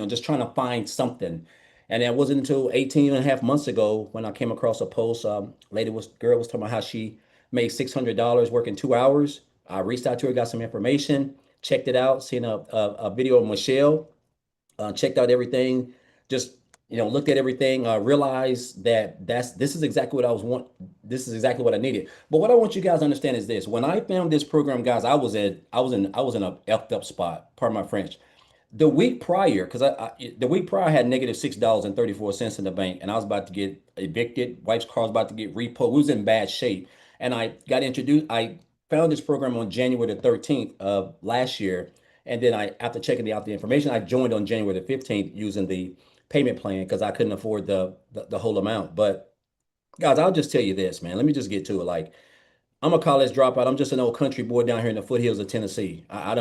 just trying to find something. And it wasn't until 18 and a half months ago when I came across a post. Girl was talking about how she made $600 working 2 hours. I reached out to her, got some information, checked it out, seen a video of Michelle, checked out everything, just looked at everything, realized that this is exactly what I was want. This is exactly what I needed. But what I want you guys to understand is this: when I found this program, guys, I was in a effed up spot. Pardon my French. The week prior, because the week prior I had -$6.34 in the bank, and I was about to get evicted. Wife's car was about to get repo. We was in bad shape, and I got introduced. I found this program on January the 13th of last year, and then after checking out the information, I joined on January the 15th using the payment plan because I couldn't afford the whole amount. But guys, I'll just tell you this, man. Let me just get to it. Like, I'm a college dropout. I'm just an old country boy down here in the foothills of Tennessee. I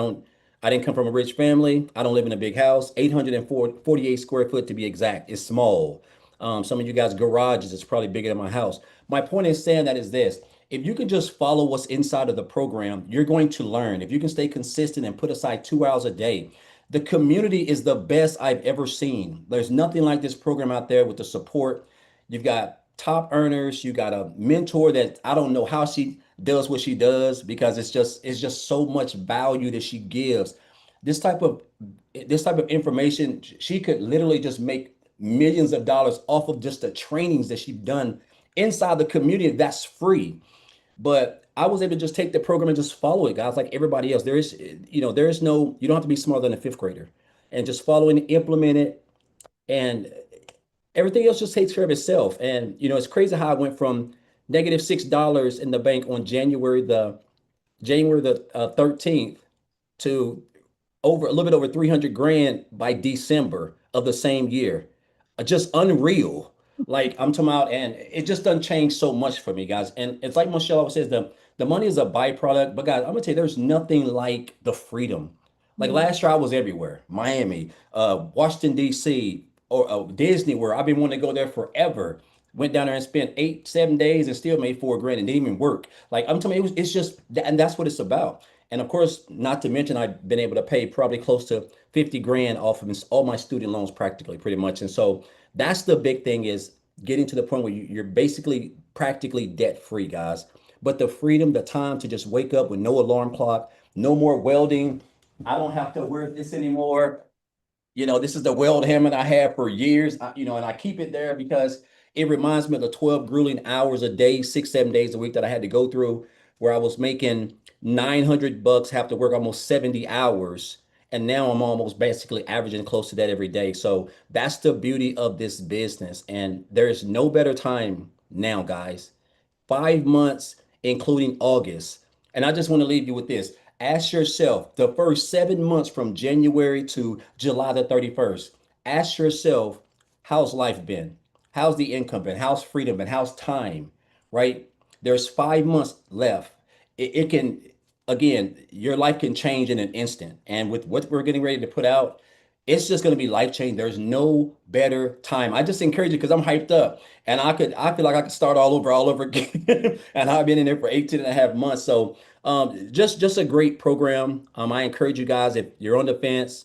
didn't come from a rich family. I don't live in a big house. 848 square foot to be exact. It's small. Some of you guys' garages is probably bigger than my house. My point in saying that is this: if you can just follow what's inside of the program, you're going to learn. If you can stay consistent and put aside 2 hours a day, the community is the best I've ever seen. There's nothing like this program out there with the support. You've got top earners. You got a mentor that I don't know how she does what she does because it's just so much value that she gives. This type of this type of information, she could literally just make millions of dollars off of just the trainings that she's done inside the community. That's free. But I was able to just take the program and just follow it, guys, like everybody else. There is no, you don't have to be smarter than a fifth grader, and just follow and implement it. And everything else just takes care of itself. And it's crazy how I went from -$6 in the bank on January the 13th to over a little bit over 300 grand by December of the same year. just unreal. Like I'm talking about, and it just doesn't change so much for me, guys. And it's like Michelle always says, the money is a byproduct. But guys, I'm gonna tell you, there's nothing like the freedom. Like last year, I was everywhere: Miami, Washington D.C., or Disney, where I've been wanting to go there forever. Went down there and spent 8, 7 days and still made 4 grand and didn't even work. Like I'm telling you, it's just, and that's what it's about. And of course, not to mention, I've been able to pay probably close to 50 grand off of all my student loans practically, pretty much. And so that's the big thing, is getting to the point where you're basically practically debt free, guys. But the freedom, the time to just wake up with no alarm clock, no more welding. I don't have to wear this anymore. This is the weld hammer I had for years, and I keep it there because it reminds me of the 12 grueling hours a day, 6, 7 days a week that I had to go through, where I was making $900, have to work almost 70 hours. And now I'm almost basically averaging close to that every day. So that's the beauty of this business. And there's no better time now, guys. 5 months, including August. And I just want to leave you with this. Ask yourself, the first 7 months from January to July the 31st, ask yourself, how's life been? How's the income been? How's freedom been? How's time? Right? There's 5 months left. It can, again, your life can change in an instant. And with what we're getting ready to put out, it's just going to be life changing. There's no better time. I just encourage you because I'm hyped up, and I feel like I could start all over again. And I've been in there for 18 and a half months. So just a great program. I encourage you guys, if you're on the fence,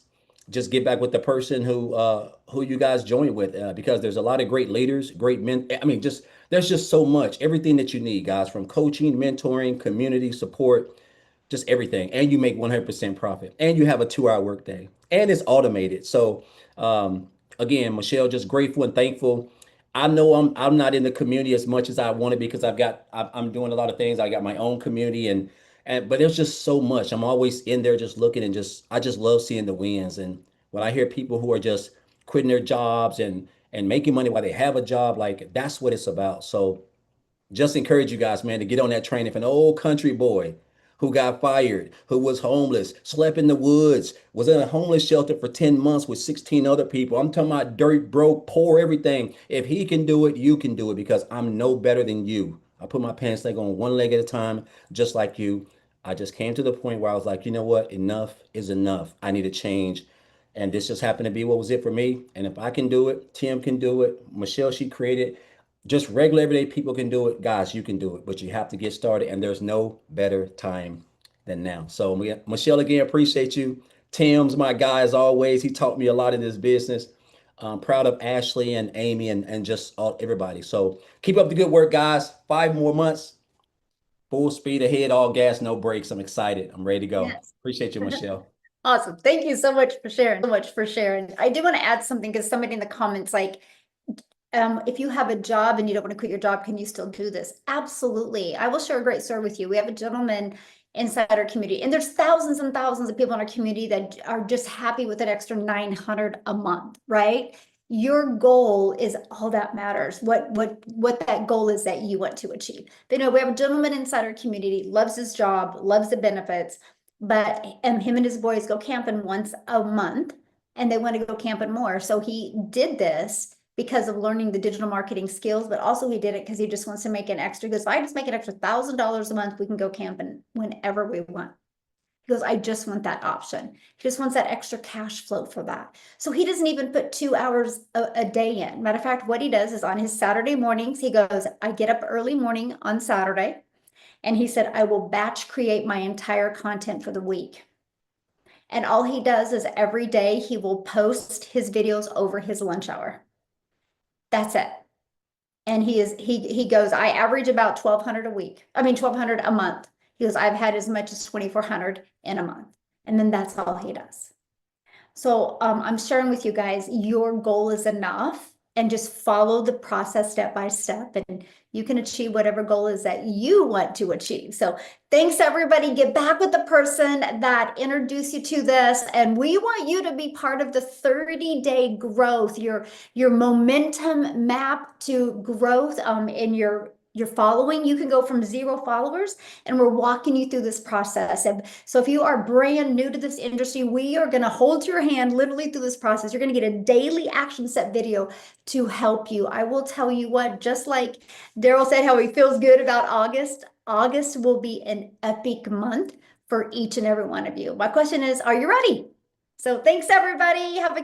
just get back with the person who you guys join with, because there's a lot of great leaders, great men. I mean, just there's just so much, everything that you need, guys, from coaching, mentoring, community support, just everything. And you make 100% profit, and you have a 2-hour workday, and it's automated. So again, Michelle, just grateful and thankful. I know I'm not in the community as much as I want to, because I'm doing a lot of things. I got my own community, and but there's just so much. I'm always in there just looking, and I just love seeing the wins. And when I hear people who are just quitting their jobs and making money while they have a job, like that's what it's about. So just encourage you guys, man, to get on that train. If an old country boy who got fired, who was homeless, slept in the woods, was in a homeless shelter for 10 months with 16 other people, I'm talking about dirt, broke, poor, everything. If he can do it, you can do it, because I'm no better than you. I put my pants leg on one leg at a time, just like you. I just came to the point where I was like, you know what? Enough is enough. I need to change. And this just happened to be what was it for me. And if I can do it, Tim can do it. Michelle, she created, just regular everyday people can do it. Guys, you can do it, but you have to get started, and there's no better time than now. So Michelle, again, appreciate you. Tim's my guy as always. He taught me a lot in this business. I'm proud of Ashley and Amy and just everybody. So keep up the good work, guys. 5 more months, full speed ahead, all gas, no brakes. I'm excited. I'm ready to go. Yes. Appreciate you, Michelle. Awesome. Thank you so much for sharing. I do want to add something, because somebody in the comments, like, if you have a job and you don't want to quit your job, can you still do this? Absolutely. I will share a great story with you. We have a gentleman inside our community, and there's thousands and thousands of people in our community that are just happy with an extra 900 a month, right? Your goal is all that matters. What that goal is that you want to achieve. But we have a gentleman inside our community, loves his job, loves the benefits, but him and his boys go camping once a month, and they want to go camping more. So he did this because of learning the digital marketing skills, but also he did it because he just wants to make an extra. He goes, I just make an extra $1,000 a month. We can go camping whenever we want. He goes, I just want that option. He just wants that extra cash flow for that. So he doesn't even put 2 hours a day in. Matter of fact, what he does is on his Saturday mornings, he goes, I get up early morning on Saturday. And he said, I will batch create my entire content for the week. And all he does is every day he will post his videos over his lunch hour. That's it. And he goes, I average about 1,200 a week. I mean, 1,200 a month. He goes, I've had as much as 2,400 in a month. And then that's all he does. So I'm sharing with you guys, your goal is enough, and just follow the process step by step, and you can achieve whatever goal is that you want to achieve. So thanks, everybody. Get back with the person that introduced you to this, and we want you to be part of the 30-day growth, your momentum map to growth in your you're following, you can go from 0 followers, and we're walking you through this process. And so if you are brand new to this industry, we are going to hold your hand literally through this process. You're going to get a daily action set video to help you. I will tell you what, just like Daryl said how he feels good about August will be an epic month for each and every one of you. My question is, are you ready? So thanks everybody. Have a